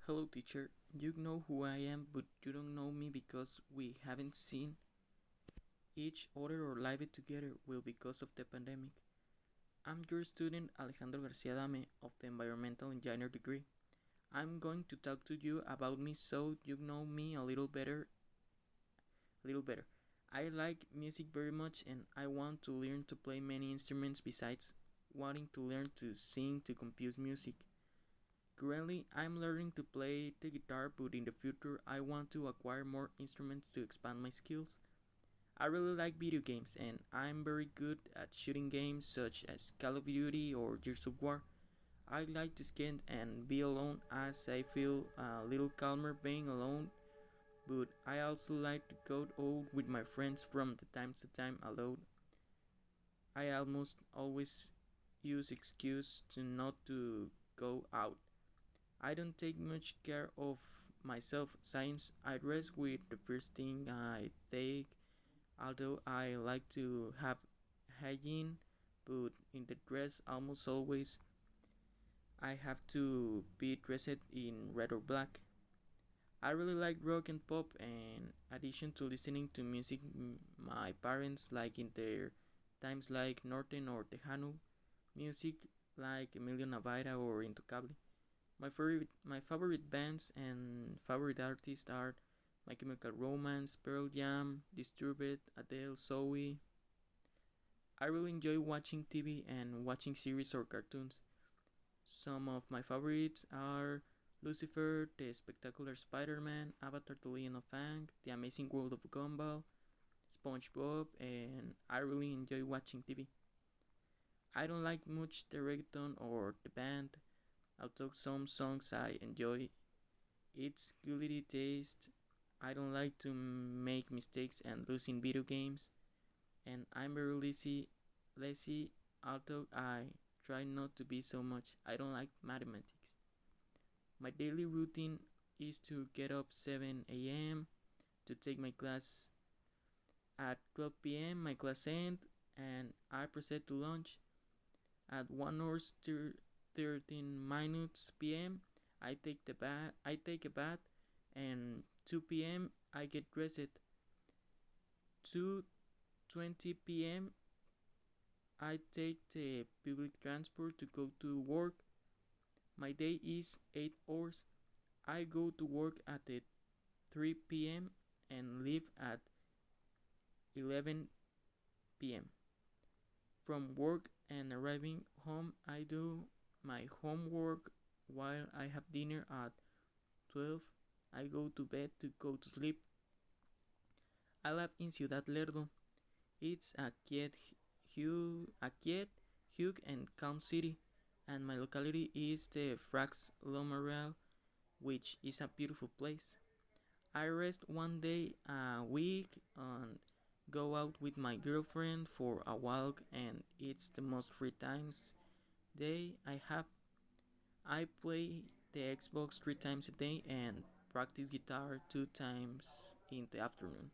Hello, teacher. You know who I am, but you don't know me because we haven't seen each other or lived together well because of the pandemic. I'm your student Alejandro Garcia Dame of the Environmental Engineer degree. I'm going to talk to you about me so you know me a little better. I like music very much and I want to learn to play many instruments besides wanting to learn to sing to compose music. Currently, I'm learning to play the guitar, but in the future, I want to acquire more instruments to expand my skills. I really like video games, and I'm very good at shooting games such as Call of Duty or Gears of War. I like to skate and be alone as I feel a little calmer being alone, but I also like to go out with my friends from the time to time alone. I almost always use excuse to not to go out. I don't take much care of myself since I dress with the first thing I take, although I like to have hygiene, but in the dress almost always I have to be dressed in red or black. I really like rock and pop in addition to listening to music my parents like in their times like Northern or Tejano music like Emilio Navaira or Intocable. My favorite bands and favorite artists are My Chemical Romance, Pearl Jam, Disturbed, Adele, Zoe. I really enjoy watching TV and watching series or cartoons. Some of my favorites are Lucifer, The Spectacular Spider-Man, Avatar: The Legend of Aang, The Amazing World of Gumball, SpongeBob, and I really enjoy watching TV. I don't like much the reggaeton or the band, although some songs I enjoy. It's guilty taste. I don't like to make mistakes and lose in video games, and I'm very lazy, although I try not to be so much. I don't like mathematics. My daily routine is to get up 7 a.m. to take my class at 12 p.m. My class ends, and I proceed to lunch at 1 hour 13 minutes p.m. I take a bath, and 2 p.m. I get dressed. 2:20 p.m. I take the public transport to go to work. My day is 8 hours. I go to work at the 3 p.m. and leave at 11 p.m. From work and arriving home, I do my homework while I have dinner at 12. I go to bed to go to sleep. I live in Ciudad Lerdo. It's a quiet, and calm city, and my locality is the Frax Lomareal, which is a beautiful place. I rest one day a week and go out with my girlfriend for a walk, and it's the most free times day I have. I play the Xbox 3 times a day and practice guitar 2 times in the afternoon.